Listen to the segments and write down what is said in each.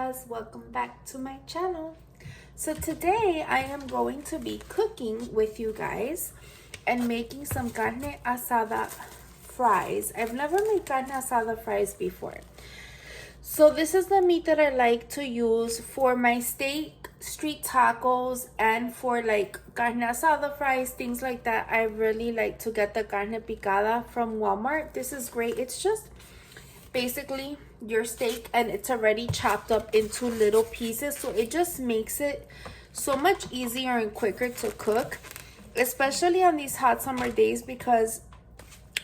guys, welcome back to my channel. So today I am going to be cooking with you guys and making some carne asada fries. I've never made carne asada fries before. So this is the meat that I like to use for my steak street tacos and for like carne asada fries, things like that. I really like to get the carne picada from Walmart. This is great. It's just basically your steak and it's already chopped up into little pieces, so it just makes it so much easier and quicker to cook, especially on these hot summer days, because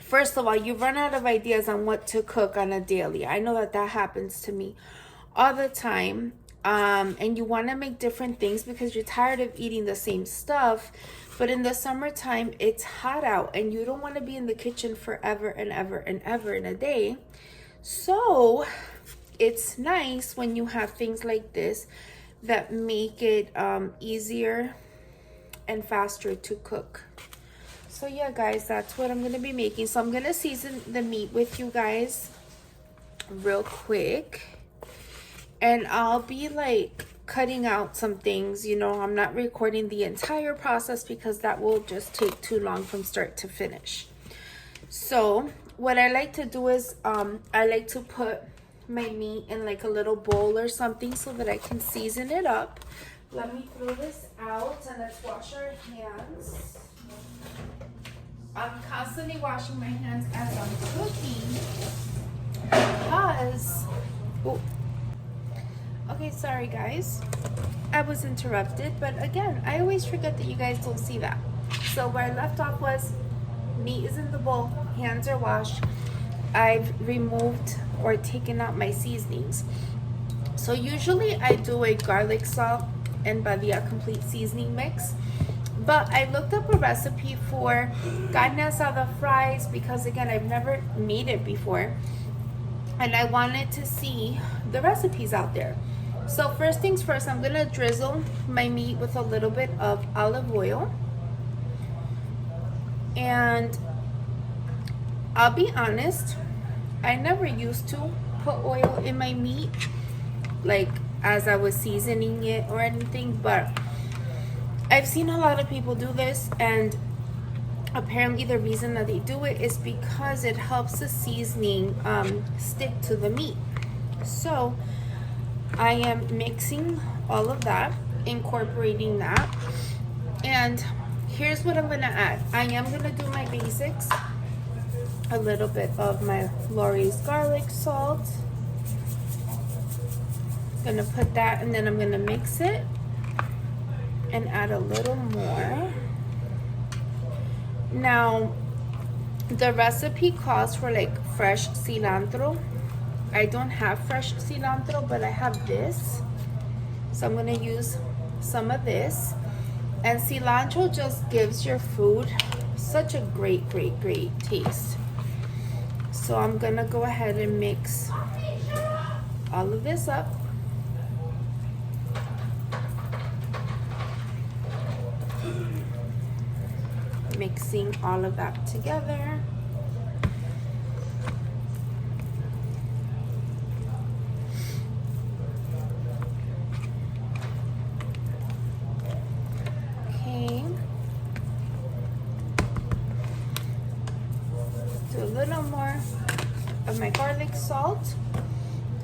first of all, you run out of ideas on what to cook on a daily. I know that happens to me all the time. And you want to make different things because you're tired of eating the same stuff. But in the summertime, it's hot out and you don't want to be in the kitchen forever and ever and ever in a day. So it's nice when you have things like this that make it easier and faster to cook. So yeah, guys, that's what I'm going to be making. So I'm going to season the meat with you guys real quick. And I'll be like cutting out some things, you know. I'm not recording the entire process because that will just take too long from start to finish. So what I like to do is I like to put my meat in like a little bowl or something so that I can season it up. Let me throw this out and let's wash our hands. I'm constantly washing my hands as I'm cooking because... Oh. Okay, sorry guys, I was interrupted, but again, I always forget that you guys don't see that. So where I left off was meat is in the bowl, hands are washed. I've removed or taken out my seasonings. So usually I do a garlic, salt, and Badia complete seasoning mix. But I looked up a recipe for carne asada fries because again, I've never made it before. And I wanted to see the recipes out there. So first things first, I'm gonna drizzle my meat with a little bit of olive oil. And I'll be honest, I never used to put oil in my meat, like as I was seasoning it or anything, but I've seen a lot of people do this, and apparently the reason that they do it is because it helps the seasoning stick to the meat. So I am mixing all of that, incorporating that, and here's what I'm gonna add. I am gonna do my basics, a little bit of my Lori's garlic salt. Gonna put that, and then I'm gonna mix it and add a little more. Now, the recipe calls for like fresh cilantro. I don't have fresh cilantro, but I have this. So I'm gonna use some of this. And cilantro just gives your food such a great taste. So I'm gonna go ahead and mix all of this up. Mixing all of that together. Okay. Do a little more of my garlic salt.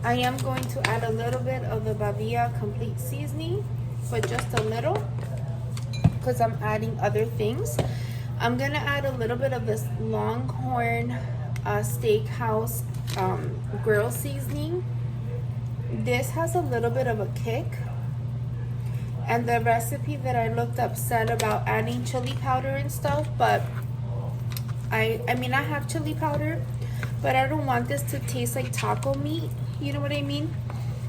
I am going to add a little bit of the Badia complete seasoning, but just a little, because I'm adding other things. I'm gonna add a little bit of this Longhorn Steakhouse grill seasoning. This has a little bit of a kick, and the recipe that I looked up said about adding chili powder and stuff, but I mean I have chili powder, but I don't want this to taste like taco meat, you know what I mean?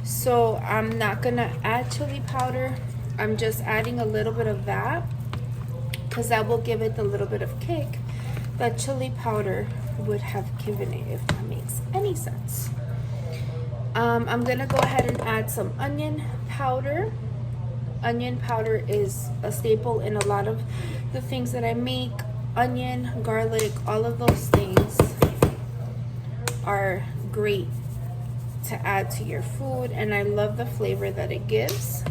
So I'm not gonna add chili powder. I'm just adding a little bit of that, because that will give it a little bit of kick that chili powder would have given it, if that makes any sense. I'm gonna go ahead and add some onion powder. Onion powder is a staple in a lot of the things that I make. Onion, garlic, all of those things are great to add to your food, and I love the flavor that it gives.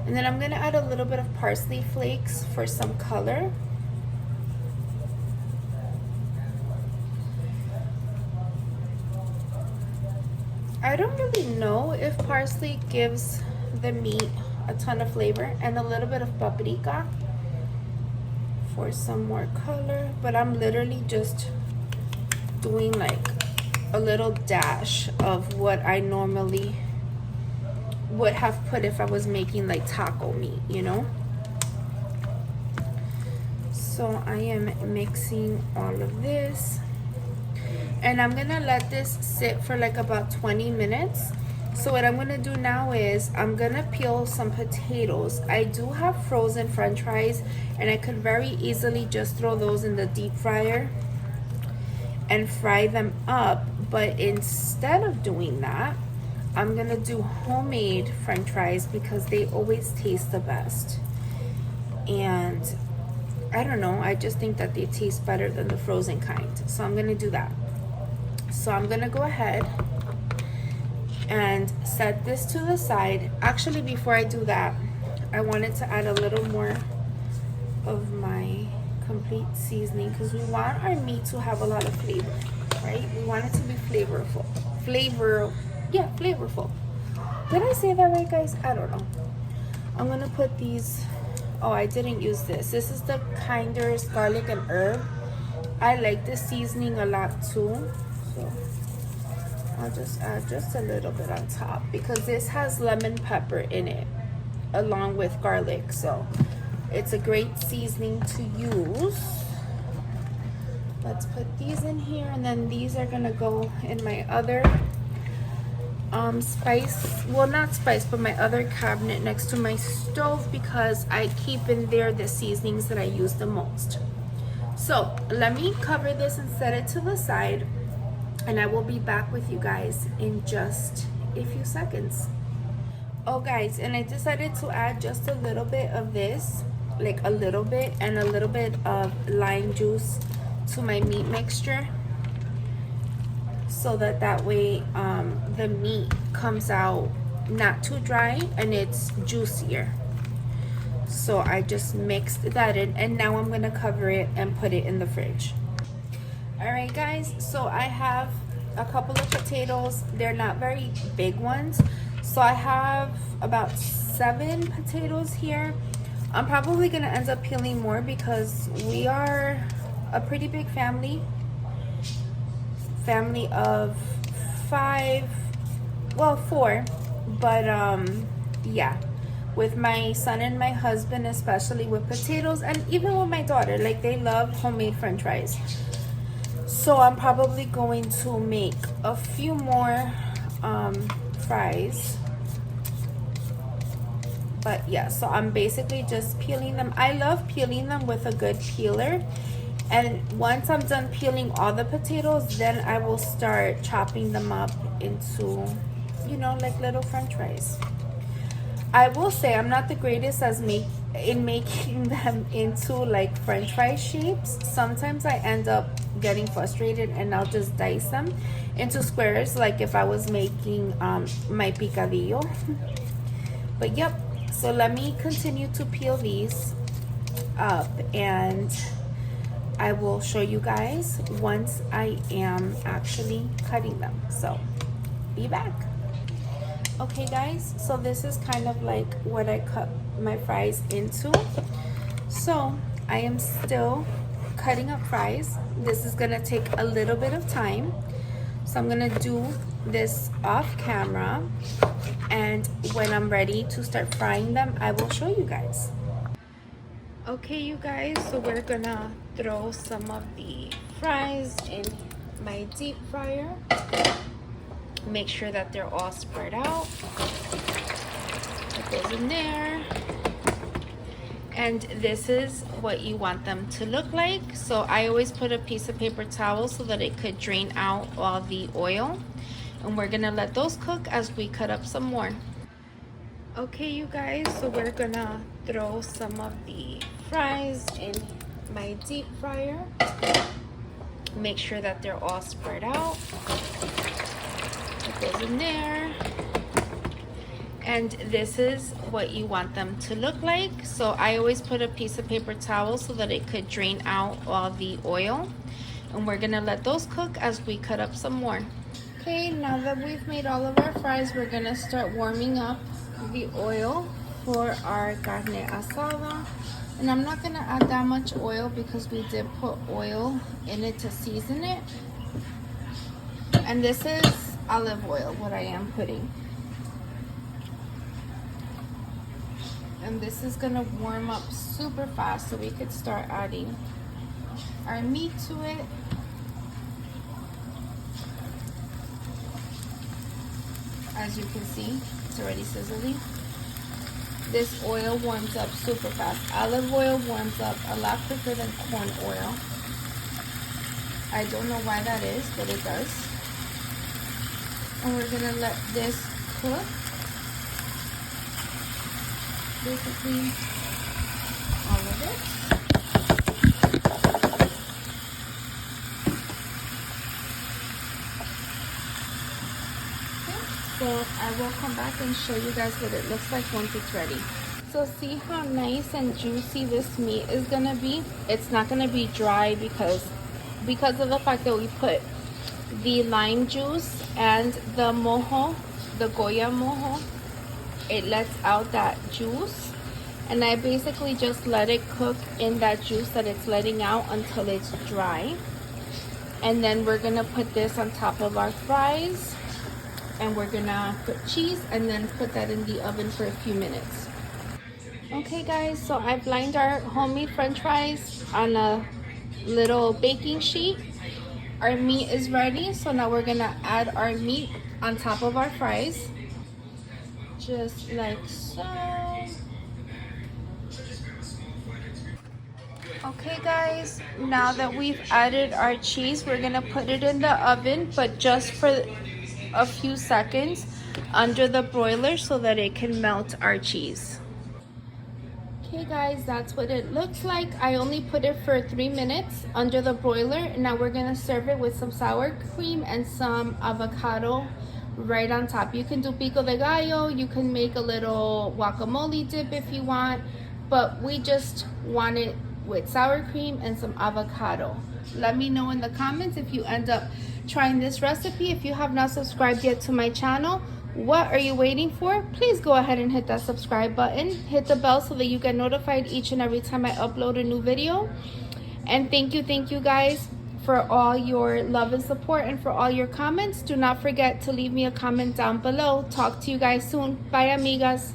And then I'm gonna add a little bit of parsley flakes for some color. I don't really know if parsley gives the meat a ton of flavor, and a little bit of paprika for some more color, but I'm literally just doing like a little dash of what I normally would have put if I was making like taco meat, you know. So I am mixing all of this, and I'm gonna let this sit for like about 20 minutes. So what I'm gonna do now is I'm gonna peel some potatoes. I do have frozen french fries, and I could very easily just throw those in the deep fryer and fry them up, but instead of doing that, I'm gonna do homemade french fries because they always taste the best. And I don't know, I just think that they taste better than the frozen kind. So I'm gonna do that. So I'm gonna go ahead and set this to the side. Actually, before I do that, I wanted to add a little more of my complete seasoning because we want our meat to have a lot of flavor, right? We want it to be flavorful. Flavorful. Did I say that right, guys? I don't know. I'm gonna put these. Oh, I didn't use this. This is the Kinder's garlic and herb. I like this seasoning a lot too, so I'll just add just a little bit on top because this has lemon pepper in it along with garlic, so it's a great seasoning to use. Let's put these in here, and then these are gonna go in my other spice, well, not spice, but my other cabinet next to my stove because I keep in there the seasonings that I use the most. So let me cover this and set it to the side, and I will be back with you guys in just a few seconds. Oh guys, and I decided to add just a little bit of this, like a little bit, and a little bit of lime juice to my meat mixture, so that way the meat comes out not too dry and it's juicier. So I just mixed that in, and now I'm gonna cover it and put it in the fridge. All right guys, so I have a couple of potatoes. They're not very big ones, so I have about 7 potatoes here. I'm probably gonna end up peeling more because we are a pretty big family of 5, well, 4, but yeah, with my son and my husband, especially with potatoes, and even with my daughter, like they love homemade french fries. So I'm probably going to make a few more fries. But yeah, so I'm basically just peeling them. I love peeling them with a good peeler. And once I'm done peeling all the potatoes, then I will start chopping them up into, you know, like little french fries. I will say I'm not the greatest in making them into like french fry shapes. Sometimes I end up getting frustrated and I'll just dice them into squares, like if I was making my picadillo. But yep, so let me continue to peel these up, and I will show you guys once I am actually cutting them. So be back. Okay guys, so this is kind of like what I cut my fries into. So I am still cutting up fries. This is gonna take a little bit of time, so I'm gonna do this off camera, and when I'm ready to start frying them, I will show you guys. Okay you guys, so we're gonna throw some of the fries in my deep fryer. Make sure that they're all spread out. It goes in there. And this is what you want them to look like. So I always put a piece of paper towel so that it could drain out all the oil. And we're gonna let those cook as we cut up some more. Okay you guys, so we're gonna throw some of the fries in my deep fryer. Make sure that they're all spread out. goes in there. And this is what you want them to look like. So I always put a piece of paper towel so that it could drain out all the oil. And we're gonna let those cook as we cut up some more. Okay, now that we've made all of our fries, we're gonna start warming up the oil for our carne asada. And I'm not gonna add that much oil because we did put oil in it to season it. And this is olive oil, what I am putting. And this is gonna warm up super fast so we could start adding our meat to it. As you can see, it's already sizzling. This oil warms up super fast. Olive oil warms up a lot quicker than corn oil. I don't know why that is, but it does. And we're gonna let this cook. Basically, all of it. So I will come back and show you guys what it looks like once it's ready. So see how nice and juicy this meat is gonna be? It's not gonna be dry because of the fact that we put the lime juice and the mojo, the Goya mojo. It lets out that juice, and I basically just let it cook in that juice that it's letting out until it's dry. And then we're gonna put this on top of our fries, and we're gonna put cheese and then put that in the oven for a few minutes. Okay guys, so I've lined our homemade french fries on a little baking sheet. Our meat is ready, so now we're gonna add our meat on top of our fries. Just like so. Okay guys, now that we've added our cheese, we're gonna put it in the oven, but just for a few seconds under the broiler so that it can melt our cheese. Okay guys, that's what it looks like. I only put it for 3 minutes under the broiler. Now we're gonna serve it with some sour cream and some avocado right on top. You can do pico de gallo, you can make a little guacamole dip if you want, but we just want it with sour cream and some avocado. Let me know in the comments if you end up trying this recipe. If you have not subscribed yet to my channel, what are you waiting for? Please go ahead and hit that subscribe button. Hit the bell so that you get notified each and every time I upload a new video. And thank you guys for all your love and support and for all your comments. Do not forget to leave me a comment down below. Talk to you guys soon. Bye, amigas.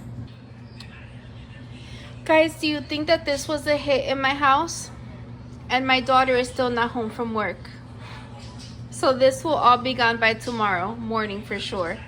Guys, do you think that this was a hit in my house? And my daughter is still not home from work. So this will all be gone by tomorrow morning for sure.